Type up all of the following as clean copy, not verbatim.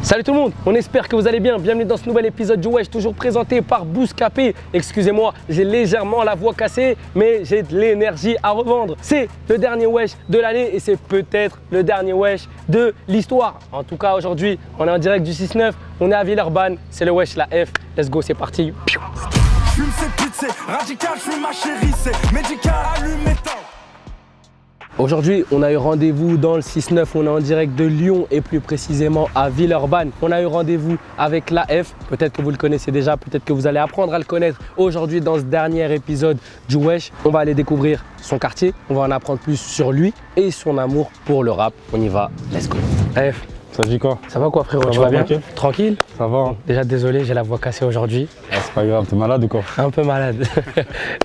Salut tout le monde, on espère que vous allez bien. Bienvenue dans ce nouvel épisode du Wesh, toujours présenté par Bouscapé. Excusez-moi, j'ai légèrement la voix cassée, mais j'ai de l'énergie à revendre. C'est le dernier Wesh de l'année et c'est peut-être le dernier Wesh de l'histoire. En tout cas, aujourd'hui, on est en direct du 6-9, on est à Villeurbanne, c'est le Wesh, la F. Let's go, c'est parti. Fume c'est pizza, radical, fume ma chérie, c'est médical, allumé temps. Aujourd'hui, on a eu rendez-vous dans le 6-9, on est en direct de Lyon et plus précisément à Villeurbanne. On a eu rendez-vous avec la F, peut-être que vous le connaissez déjà, peut-être que vous allez apprendre à le connaître aujourd'hui dans ce dernier épisode du Wesh. On va aller découvrir son quartier, on va en apprendre plus sur lui et son amour pour le rap. On y va, let's go. F. Ça dit quoi? Ça va quoi frérot? Ça tu va, vas bien? tranquille? Tranquille? Ça va hein. Déjà désolé, j'ai la voix cassée aujourd'hui. Ah, c'est pas grave, t'es malade ou quoi? Un peu malade,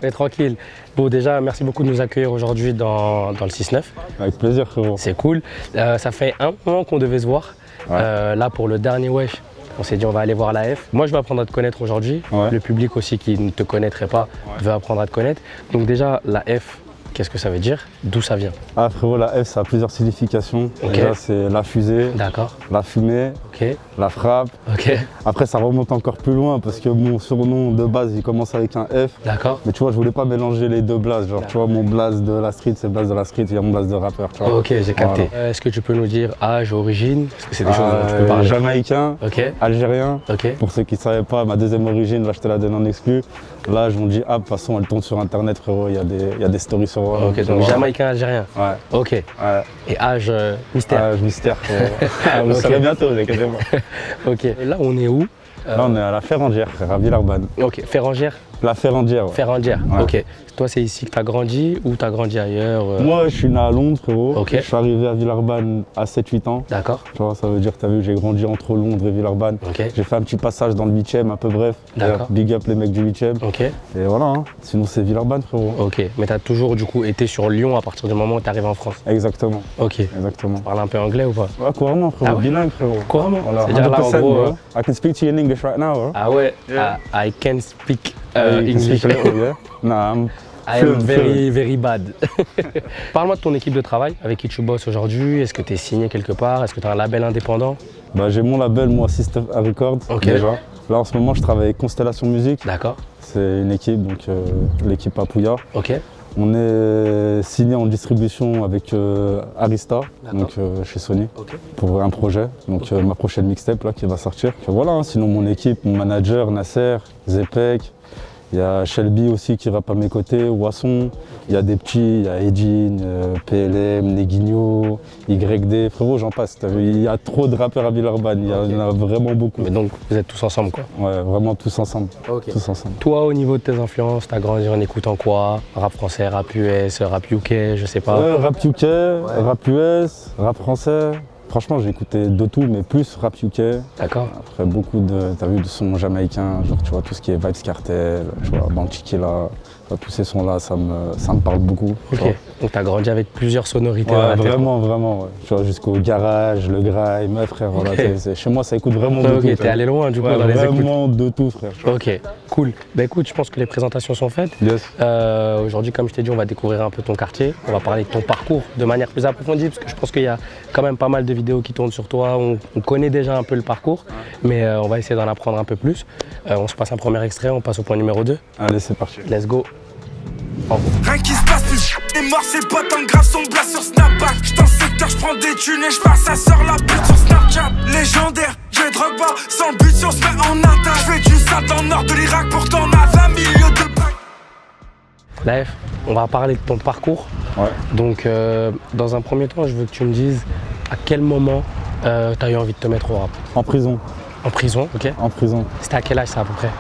mais tranquille. Bon déjà, merci beaucoup de nous accueillir aujourd'hui dans le 6-9. Avec plaisir frérot. C'est cool. Ça fait un moment qu'on devait se voir. Ouais. Là pour le dernier Wesh, on s'est dit on va aller voir la F. Moi je vais apprendre à te connaître aujourd'hui. Ouais. Le public aussi qui ne te connaîtrait pas veut apprendre à te connaître. Donc déjà la F, qu'est-ce que ça veut dire? D'où ça vient? Ah frérot, la F ça a plusieurs significations. Okay. Déjà c'est la fusée, la fumée, la frappe. Après ça remonte encore plus loin parce que mon surnom de base il commence avec un F. Mais tu vois je voulais pas mélanger les deux blazes. Genre tu vois mon blaze de la street c'est le blaze de la street, il y a mon blaze de rappeur. Tu vois. Ok, j'ai capté. Voilà. Est-ce que tu peux nous dire âge, origine? Est-ce que c'est des choses dont tu peux parler? Jamaïcain, algérien. Pour ceux qui ne savaient pas, ma deuxième origine, là je te la donne en exclu. Là je me dis ah de toute façon elle tombe sur internet frérot, il y a des stories sur moi. Ok, donc jamaïcain, algérien. Ouais. Ok. Ouais. Et âge mystère. Âge mystère. Vous savez bientôt, vous inquiétez pas. Ok. Là on est où? Là on est à la Ferrandière, frère, à Villeurbanne. Ok, Ferrandière? La Ferrandière, ouais. Ferrandière, ouais. Ok. Toi, c'est ici que tu as grandi ou tu as grandi ailleurs? Moi, je suis né à Londres, frérot. Okay. Je suis arrivé à Villeurbanne à 7-8 ans. D'accord. Tu vois, ça veut dire que tu as vu, j'ai grandi entre Londres et Villeurbanne. Okay. J'ai fait un petit passage dans le 8e, un peu bref. D'accord. Big up les mecs du 8e. Ok. Et voilà, hein. Sinon c'est Villeurbanne, frérot. Ok. Mais tu as toujours, du coup, été sur Lyon à partir du moment où tu es arrivé en France? Exactement. Ok. Exactement. Tu parles un peu anglais ou pas? Ouais, couramment, frérot. Ah ouais. Bilingue, frérot. Couramment? Voilà. C'est-à-dire là, en gros... I can speak to you in English right now, bro. Ah ouais? Yeah. I can speak English. Yeah. Nah, I'm very bad. Parle-moi de ton équipe de travail, avec qui tu bosses aujourd'hui. Est-ce que tu es signé quelque part? Est-ce que tu as un label indépendant? Bah, j'ai mon label, moi, System Records, déjà. Là, en ce moment, je travaille avec Constellation Music. D'accord. C'est une équipe, donc l'équipe Papouya. Ok. On est signé en distribution avec Arista, donc chez Sony, pour un projet, donc ma prochaine mixtape là qui va sortir. Donc, voilà, hein, sinon mon équipe, mon manager, Nasser, Zepek, il y a Shelby aussi qui rappe à mes côtés, Wasson, il y a des petits, il y a Edine, PLM, Neguinho, YD, frérot j'en passe, il y a trop de rappeurs à Villeurbanne, il y en a vraiment beaucoup. Mais donc vous êtes tous ensemble quoi? Ouais, vraiment tous ensemble. Tous ensemble. Toi au niveau de tes influences, t'as grandi en écoutant quoi? Rap français, rap US, rap UK, je sais pas. Rap UK, rap US, rap français. Franchement, j'ai écouté de tout, mais plus rap UK. D'accord. Après, beaucoup de, t'as vu, de sons jamaïcains, genre, tu vois, tout ce qui est Vybz Kartel, tu vois, Banchikila, tous ces sons-là, ça me parle beaucoup. Ok, donc t'as grandi avec plusieurs sonorités ouais, dans la tête. Vraiment, vraiment, ouais. Tu vois, jusqu'au garage, le grime, frère, voilà, chez moi, ça écoute vraiment de tout. Ok, t'es allé loin, du coup, dans les écoutes. Vraiment de tout, frère. Ok, cool. Bah écoute, je pense que les présentations sont faites. Yes. Aujourd'hui, comme je t'ai dit, on va découvrir un peu ton quartier. On va parler de ton parcours de manière plus approfondie, parce que je pense qu'il y a quand même pas mal de vidéos qui tournent sur toi. On connaît déjà un peu le parcours, mais on va essayer d'en apprendre un peu plus. On se passe un premier extrait, on passe au point numéro 2. Allez, c'est parti. Let's go. Rien qui se passe plus, est mort, c'est pas tant grave, son blast sur Snapback. J'suis dans le secteur, j'prends des thunes et j'passe sa sœur la pute sur Snapchat. Légendaire, j'ai drogue pas, sans but si on se met en attaque. J'fais du sale dans le nord de l'Irak, pourtant on a 20 milieux de bacs. La F, on va parler de ton parcours. Ouais. Donc, dans un premier temps, je veux que tu me dises à quel moment t'as eu envie de te mettre au rap. En prison. En prison, ok. En prison. C'était à quel âge ça à peu près?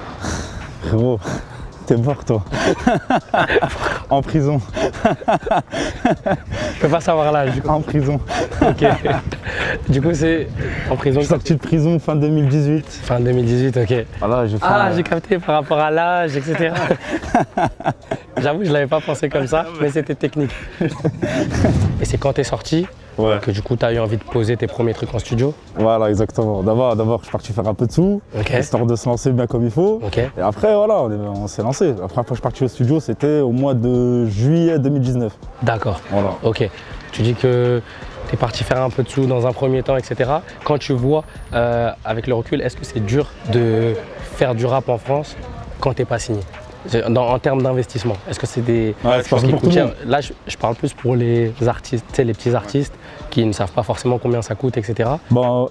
Frérot, t'es mort toi. En prison. Je peux pas savoir l'âge. En prison. Ok. Du coup, c'est en prison. Je suis sorti de prison fin 2018. Fin 2018, ok. Voilà, j'ai capté par rapport à l'âge, etc. J'avoue, je l'avais pas pensé comme ça, mais c'était technique. Et c'est quand t'es sorti que du coup tu as eu envie de poser tes premiers trucs en studio. Voilà, exactement. D'abord, je suis parti faire un peu de sous, histoire de se lancer bien comme il faut. Et après, voilà, on s'est lancé. La première fois que je suis parti au studio, c'était au mois de juillet 2019. D'accord. Voilà. Ok. Tu dis que tu es parti faire un peu de sous dans un premier temps, etc. Quand tu vois, avec le recul, est-ce que c'est dur de faire du rap en France quand tu n'es pas signé? En termes d'investissement, est-ce que c'est des choses qui coûtent cher? Là, je parle plus pour les artistes, tu sais, les petits artistes qui ne savent pas forcément combien ça coûte, etc. Bon,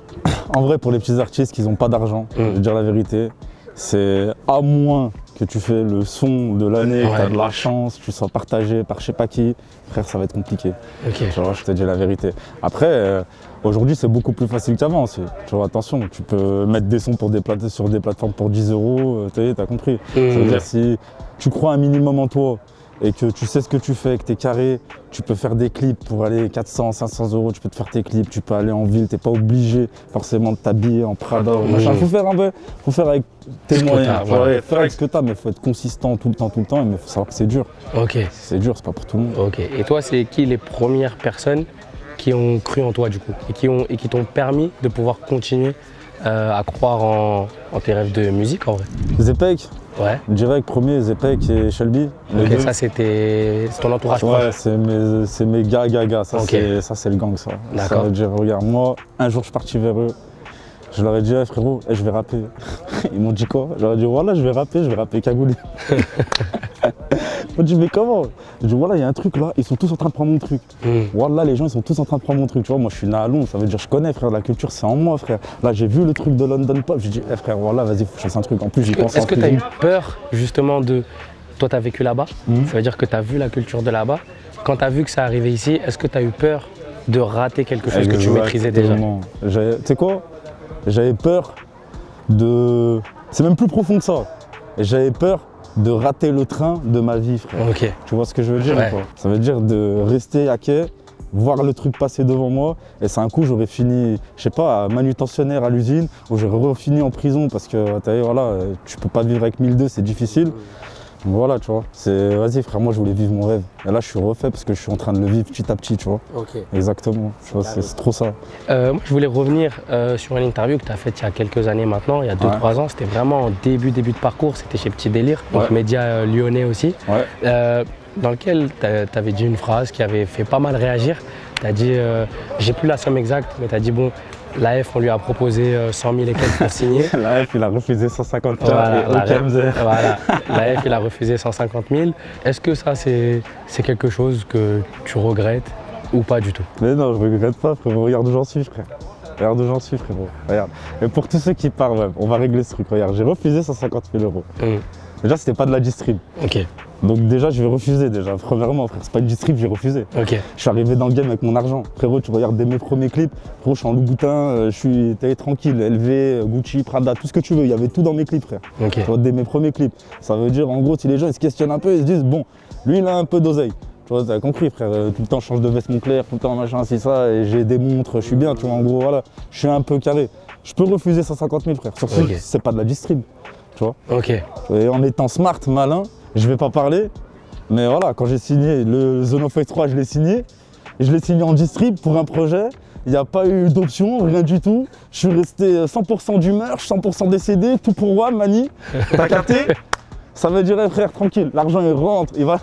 en vrai, pour les petits artistes qui n'ont pas d'argent, je vais dire la vérité, c'est à moins que tu fais le son de l'année, que tu as de la chance, tu sois partagé par je sais pas qui, frère, ça va être compliqué. Genre, je te dis la vérité. Après, aujourd'hui, c'est beaucoup plus facile qu'avant aussi. Tu vois, attention, tu peux mettre des sons sur des plateformes pour 10 €, t'as compris. Ça veut dire si tu crois un minimum en toi et que tu sais ce que tu fais, que tu es carré, tu peux faire des clips pour aller 400, 500 €, tu peux te faire tes clips, tu peux aller en ville, tu n'es pas obligé forcément de t'habiller en Prada. Faut faire avec tes moyens, faire avec ce que tu as, mais il faut être consistant tout le temps, mais il faut savoir que c'est dur. C'est dur, c'est pas pour tout le monde. Et toi, c'est qui les premières personnes qui ont cru en toi du coup et qui t'ont permis de pouvoir continuer à croire en tes rêves de musique en vrai? Zepek. Direct, premier, Zepek et Shelby. Ça c'est ton entourage proche. Ouais, c'est mes gars. Ça c'est le gang ça. Ça veut dire, regarde, moi, un jour je suis parti vers eux. Je leur ai dit, frérot, je vais rapper. Ils m'ont dit quoi? Je leur ai dit, voilà, je vais rapper Cagouli. Ils m'ont dit, mais comment? Je dis, voilà, il y a un truc là, ils sont tous en train de prendre mon truc. Voilà, les gens, ils sont tous en train de prendre mon truc. Tu vois, moi, je suis né à Londres, ça veut dire, je connais, frère, la culture, c'est en moi, frère. Là, j'ai vu le truc de London Pop, j'ai dit, frère, voilà, vas-y, faut que je fasse un truc. En plus, j'y pense. Est-ce que tu as eu peur, justement, de. Toi, tu as vécu là-bas, ça veut dire que tu as vu la culture de là-bas. Quand tu as vu que ça arrivait ici, est-ce que tu as eu peur de rater quelque chose que tu maîtrisais déjà? Tu sais quoi? J'avais peur de. C'est même plus profond que ça. J'avais peur de rater le train de ma vie, frère. Tu vois ce que je veux dire quoi? Ça veut dire de rester à quai, voir le truc passer devant moi. Et c'est un coup, j'aurais fini, je sais pas, manutentionnaire à l'usine, ou j'aurais fini en prison parce que, voilà, tu peux pas vivre avec 1002, c'est difficile. Donc voilà, tu vois, vas-y frère, moi je voulais vivre mon rêve. Et là je suis refait parce que je suis en train de le vivre petit à petit, tu vois. Exactement, tu vois, c'est trop ça. Moi je voulais revenir sur une interview que tu as faite il y a quelques années maintenant, il y a 2-3 ans. C'était vraiment en début de parcours, c'était chez Petit Délire, donc média lyonnais aussi. Dans lequel tu avais dit une phrase qui avait fait pas mal réagir. Tu as dit, j'ai plus la somme exacte, mais tu as dit bon, l'AF, on lui a proposé 100 000 et quelques pour signer. L'AF, il a refusé 150 000. L'AF, il a refusé 150 000. Est-ce que ça, c'est quelque chose que tu regrettes ou pas du tout? Mais non, je regrette pas, frérot. Regarde où j'en suis, frère. Regarde où j'en suis, frérot. Regarde. Et pour tous ceux qui parlent, on va régler ce truc. Regarde, j'ai refusé 150 000 €. Déjà, c'était pas de la distrib. Donc déjà, je vais refuser déjà. Premièrement, frère, c'est pas une distrib, j'ai refusé. Je suis arrivé dans le game avec mon argent. Frérot, tu regardes dès mes premiers clips. Frérot, je suis en Louboutin, je suis tranquille, LV, Gucci, Prada, tout ce que tu veux. Il y avait tout dans mes clips, frère. Tu vois, dès mes premiers clips. Ça veut dire, en gros, si les gens ils se questionnent un peu, ils se disent, bon, lui, il a un peu d'oseille. Tu vois, t'as compris, frère. Tout le temps, je change de veste Moncler, tout le temps, machin, c'est ça. Et j'ai des montres, je suis bien, tu vois, en gros, voilà. Je suis un peu carré. Je peux refuser 150 000, frère. Surtout, c'est pas de la distrib. Tu vois. Et en étant smart, malin, je vais pas parler. Mais voilà, quand j'ai signé le Zone of X 3, je l'ai signé. Et je l'ai signé en distrib pour un projet. Il n'y a pas eu d'option, rien du tout. Je suis resté 100% du merch, 100% des CD, tout pour moi, Mani. T'as capté? Ça veut dire, frère, tranquille, l'argent il rentre, il va.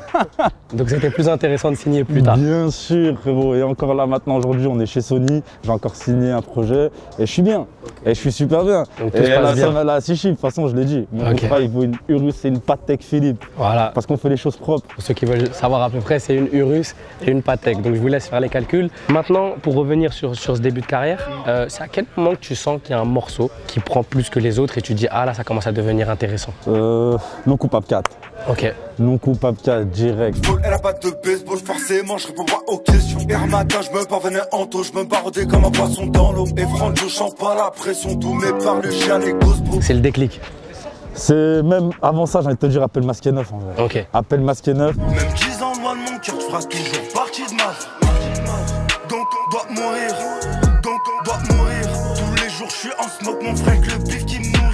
Donc c'était plus intéressant de signer plus tard. Bien sûr, frérot. Et encore là, maintenant, aujourd'hui, on est chez Sony. J'ai encore signé un projet et je suis bien. Et je suis super bien. Donc, et la somme, elle a 6 chiffres. De toute façon, je l'ai dit. Mon contrat, il vaut une Urus et une Patek Philippe. Voilà. Parce qu'on fait les choses propres. Pour ceux qui veulent savoir à peu près, c'est une Urus et une Patek. Donc je vous laisse faire les calculs. Maintenant, pour revenir sur ce début de carrière, c'est à quel moment que tu sens qu'il y a un morceau qui prend plus que les autres et tu dis, ah là, ça commence à devenir intéressant? Non coupable 4. Non coupable 4, direct. Elle a pas de baseball, forcément, je réponds pas aux questions. Hier matin, je me parvenais en taux, je me barodais comme un poisson dans l'eau. Et Franck, je chante pas la pression, tous mes parts, le chien, les Gosbo. C'est le déclic. C'est même avant ça, j'ai envie de te dire, appelle Masqué 9 en vrai. Appelle Masqué 9. Même 10 ans loin de mon cœur, tu feras toujours partie de ma vie. Donc on doit mourir, donc on doit mourir. Tous les jours, je suis en smoke, mon frère, le bif qui me nourrit.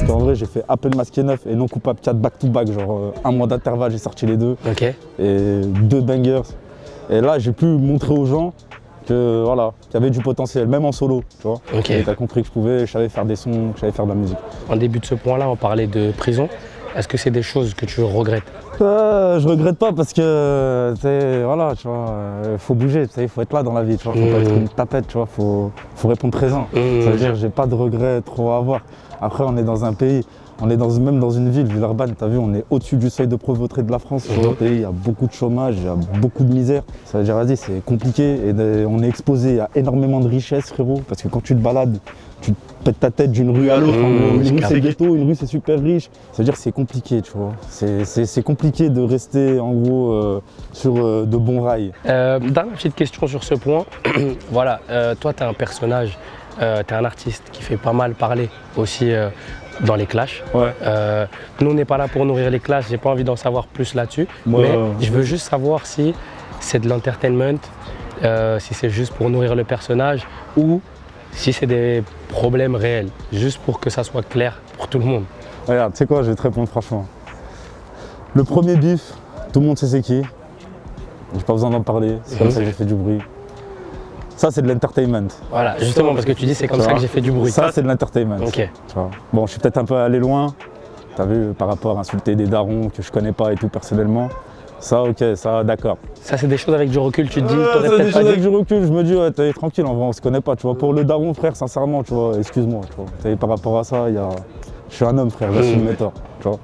En vrai, j'ai fait Appel Masqué 9 et Non Coupable 4 back to back, genre un mois d'intervalle, j'ai sorti les deux. Et 2 bangers. Et là, j'ai pu montrer aux gens que voilà, qu'il y avait du potentiel, même en solo, tu vois. Ok. Et t'as compris que je savais faire des sons, que je savais faire de la musique. En début de ce point-là, on parlait de prison. Est-ce que c'est des choses que tu regrettes? Je regrette pas parce que, voilà, tu vois, faut bouger, il faut être là dans la vie, tu vois, faut pas être une tapette, tu vois, faut répondre présent. Ça veut dire, j'ai pas de regrets trop à avoir. Après, on est dans un pays, on est même dans une ville, Villeurbanne, t'as vu, on est au-dessus du seuil de pauvreté de la France. Dans le pays, il y a beaucoup de chômage, il y a beaucoup de misère. Ça veut dire, vas-y, c'est compliqué et on est exposé à énormément de richesses, frérot, parce que quand tu te balades, tu pètes ta tête d'une rue à l'autre. Une rue c'est ghetto, une rue c'est super riche. Ça veut dire que c'est compliqué, tu vois. C'est compliqué de rester en gros sur de bons rails. Dernière petite question sur ce point. Voilà, toi tu es un personnage, tu es un artiste qui fait pas mal parler aussi dans les clashs. Ouais. Nous on n'est pas là pour nourrir les clashs, j'ai pas envie d'en savoir plus là-dessus. Mais je veux juste savoir si c'est de l'entertainment, si c'est juste pour nourrir le personnage ou si c'est des problèmes réels, juste pour que ça soit clair pour tout le monde. Regarde, tu sais quoi, je vais te répondre franchement. Le premier bif, tout le monde sait c'est qui. J'ai pas besoin d'en parler, c'est comme ça que j'ai fait du bruit. Ça, c'est de l'entertainment. Voilà, justement, parce que tu dis c'est comme ça que j'ai fait du bruit. Ça, c'est de l'entertainment. Ok. Tu vois. Bon, je suis peut-être un peu allé loin, t'as vu, par rapport à insulter des darons que je connais pas et tout personnellement. Ça, ok, ça, d'accord. Ça, c'est des choses avec du recul, tu te dis, ça, t'aurais des peut-être choses pas avec dit. du recul, je me dis, ouais, t'es tranquille, en vrai, on se connaît pas, tu vois. Pour le daron, frère, sincèrement, tu vois, excuse-moi, tu vois. Par rapport à ça, je suis un homme, frère, j'assume mes torts, tu vois.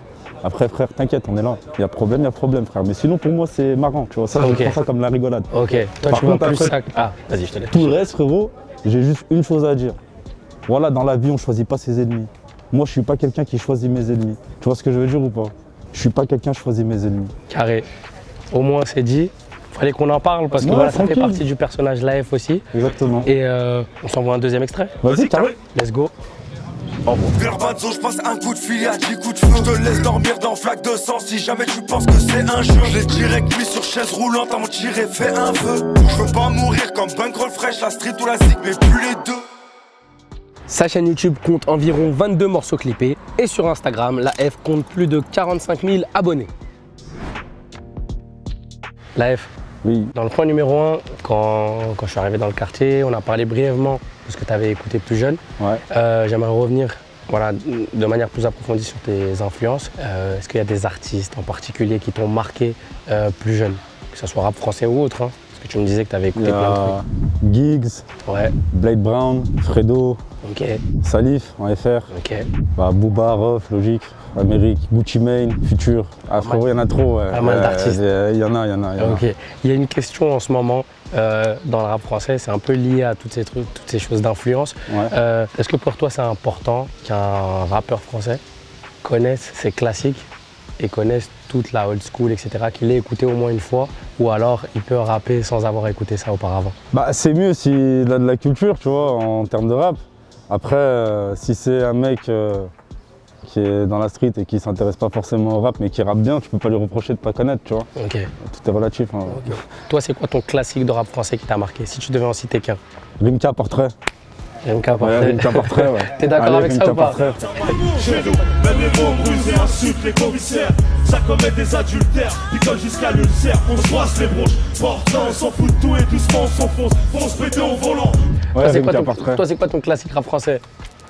Après, frère, t'inquiète, on est là. Il y a problème, frère. Mais sinon, pour moi, c'est marrant, tu vois. Ça, je prends ça comme la rigolade. Ok, toi, Par tu vois contre, plus après, ça. Ah, vas-y, je te laisse. Tout le reste, frérot, j'ai juste une chose à dire. Voilà, dans la vie, on choisit pas ses ennemis. Moi, je suis pas quelqu'un qui choisit mes ennemis. Tu vois ce que je veux dire ou pas? Je suis pas quelqu'un qui choisit mes ennemis. Carré. Au moins, c'est dit. Fallait qu'on en parle parce que voilà, ça fait partie du personnage Laef aussi. Exactement. Et on s'envoie un deuxième extrait. Vas-y, carré. Let's go. Verbazo, je passe un coup de fil à 10 coups de feu. Je te laisse dormir dans flaque de sang si jamais tu penses que c'est un jeu. J'ai direct mis sur chaise roulante à mon tiré, fait un feu. Je veux pas mourir comme Bankroll Fresh, la street ou la zig, mais plus les deux. Sa chaîne YouTube compte environ 22 morceaux clippés et sur Instagram, Laef compte plus de 45 000 abonnés. Laef, oui. Dans le point numéro 1, quand je suis arrivé dans le quartier, on a parlé brièvement de ce que tu avais écouté plus jeune. Ouais. J'aimerais revenir voilà, de manière plus approfondie sur tes influences. Est-ce qu'il y a des artistes en particulier qui t'ont marqué plus jeune, que ce soit rap français ou autre hein, parce que tu me disais que tu avais écouté plein de trucs. Giggs, Ouais. Blade Brown, Fredo, Ok. Salif en FR, Ok. Booba, Ruff, Logique, Amérique, Gucci Mane, Futur. Ah frérot, il y en a trop. Pas mal d'artistes. Il y en a. Ok. Il y a une question en ce moment dans le rap français, c'est un peu lié à toutes ces choses d'influence. Ouais. Est-ce que pour toi c'est important qu'un rappeur français connaisse ses classiques et connaisse toute la old school, etc., qu'il ait écouté au moins une fois, ou alors il peut rapper sans avoir écouté ça auparavant? Bah c'est mieux s'il a de la culture, tu vois, en termes de rap. Après, si c'est un mec qui est dans la street et qui s'intéresse pas forcément au rap, mais qui rappe bien, tu peux pas lui reprocher de pas connaître, tu vois. Ok. Tout est relatif. Hein. Ok. Toi, c'est quoi ton classique de rap français qui t'a marqué, si tu devais en citer qu'un? Rimka Portrait. Rimka Ouais, Portrait. Rimka Portrait, ouais. T'es d'accord avec ça ou pas? Portrait. Chez nous, même les mots brusent et insultent les commissaires. Ça commet des adultères, picole jusqu'à l'ulcère. On se brosse les bronches, pourtant on s'en fout de tout et doucement on s'enfonce. Faut se péter au volant. Ouais, Rimka Toi, Portrait. c'est quoi ton classique rap français?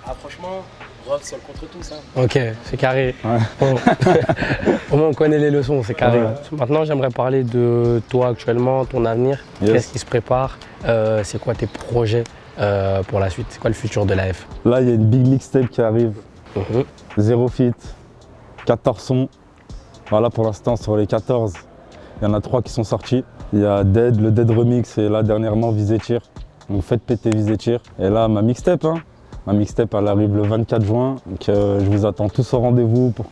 Ah franchement, rock seul contre tous. Hein. Ok, c'est carré. Ouais. Bon. Au moins on connaît les leçons, c'est carré. Ouais. Maintenant j'aimerais parler de toi actuellement, ton avenir. Yes. Qu'est-ce qui se prépare? C'est quoi tes projets pour la suite? C'est quoi le futur de Laef? Là, il y a une big mixtape qui arrive. Mhm. 0 feat, 14 sons. Voilà, pour l'instant, sur les 14, il y en a 3 qui sont sortis. Il y a Dead, le Dead Remix, et là, dernièrement, Visetir. Donc, faites péter Visetir. Et là, ma mixtape, hein. Ma mixtape, elle arrive le 24 juin. Donc, je vous attends tous au rendez-vous pour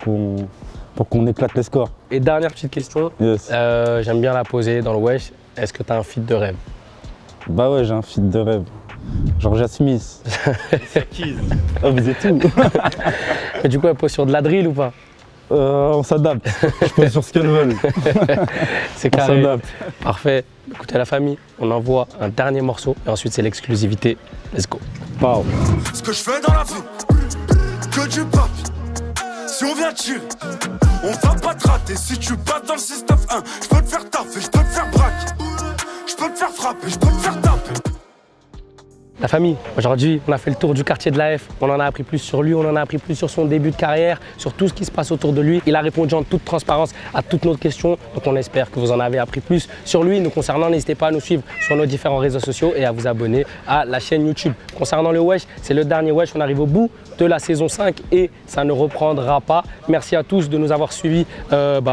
qu'on éclate les scores. Et dernière petite question, Yes. j'aime bien la poser dans le Wesh. Est-ce que tu as un feat de rêve? Bah ouais, j'ai un feat de rêve. Georgia Smith. C'est qui? Ah, vous êtes où? Mais du coup, elle pose sur de la drill ou pas? On s'adapte. Je pose sur ce qu'elles veulent. C'est On carré. s'adapte. Parfait. Écoutez la famille, on envoie un dernier morceau et ensuite c'est l'exclusivité. Let's go. Pow. Ce que je fais dans la vie, que du papier. Si on vient tirer, on va pas te rater. Si tu passes dans le 6-9-1, je peux te faire taffer, je peux te faire braquer. Je peux te faire frapper, je peux te faire taper. La famille, aujourd'hui, on a fait le tour du quartier de l'AF. On en a appris plus sur lui, on en a appris plus sur son début de carrière, sur tout ce qui se passe autour de lui. Il a répondu en toute transparence à toutes nos questions. Donc on espère que vous en avez appris plus sur lui. Nous concernant, n'hésitez pas à nous suivre sur nos différents réseaux sociaux et à vous abonner à la chaîne YouTube. Concernant le Wesh, c'est le dernier Wesh. On arrive au bout de la saison 5 et ça ne reprendra pas. Merci à tous de nous avoir suivis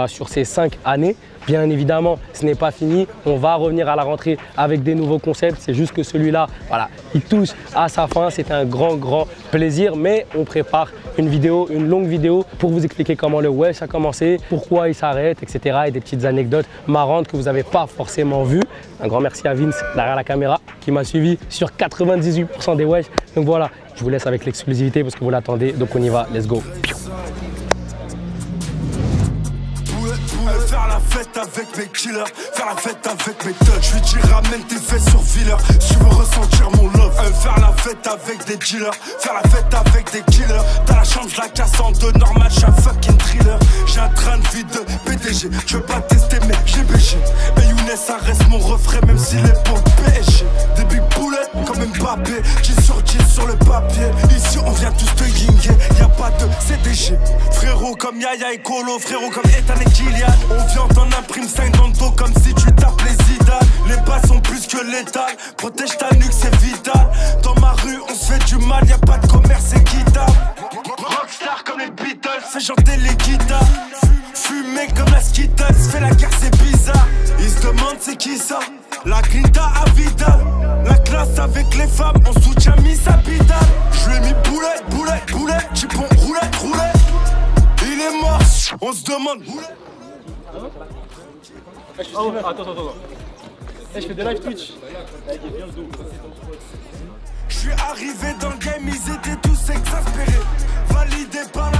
sur ces 5 années. Bien évidemment, ce n'est pas fini. On va revenir à la rentrée avec des nouveaux concepts. C'est juste que celui-là, voilà, il touche à sa fin. C'est un grand plaisir. Mais on prépare une vidéo, une longue vidéo pour vous expliquer comment le Wesh a commencé, pourquoi il s'arrête, etc. Et des petites anecdotes marrantes que vous n'avez pas forcément vues. Un grand merci à Vince derrière la caméra qui m'a suivi sur 98% des Wesh. Donc voilà, je vous laisse avec l'exclusivité parce que vous l'attendez. Donc on y va, let's go. Faire la fête avec mes killers, faire la fête avec mes thugs. Je lui dis ramène tes fesses sur Villers, si tu veux ressentir mon love. Faire la fête avec des dealers, faire la fête avec des killers. Dans la chambre je la casse en deux, normal j'suis un fucking thriller. J'ai un train de vie de PDG, je veux pas tester mais j'ai BG. Et Younes ça reste mon refrain même s'il est pour PSG. Des big bullets comme Mbappé, 10 sur 10 sur le papier. Ici on vient tous te yinguer, y'a pas de CDG. Frérot comme Yaya et Colo, frérot comme Ethan et Kylian. On vient t'en imprime 5 dans le dos comme si tu t'appelais Zidane. Les balles sont plus que létales, protège ta nuque c'est vital. Dans ma rue on se fait du mal, y'a pas de commerce équitable. Rockstar comme les Beatles, fais chanter les guitares. Fumer comme la Skittles, fais la guerre c'est bizarre. Ils se demandent c'est qui ça, la grinta à Vidal. La classe avec les femmes, on soutient Miss Abidal. Je lui ai mis boulet, chipon roulette. Il est mort, on se demande. Attends. Je fais des live Twitch. Je suis arrivé dans le game, ils étaient tous exaspérés. Validé par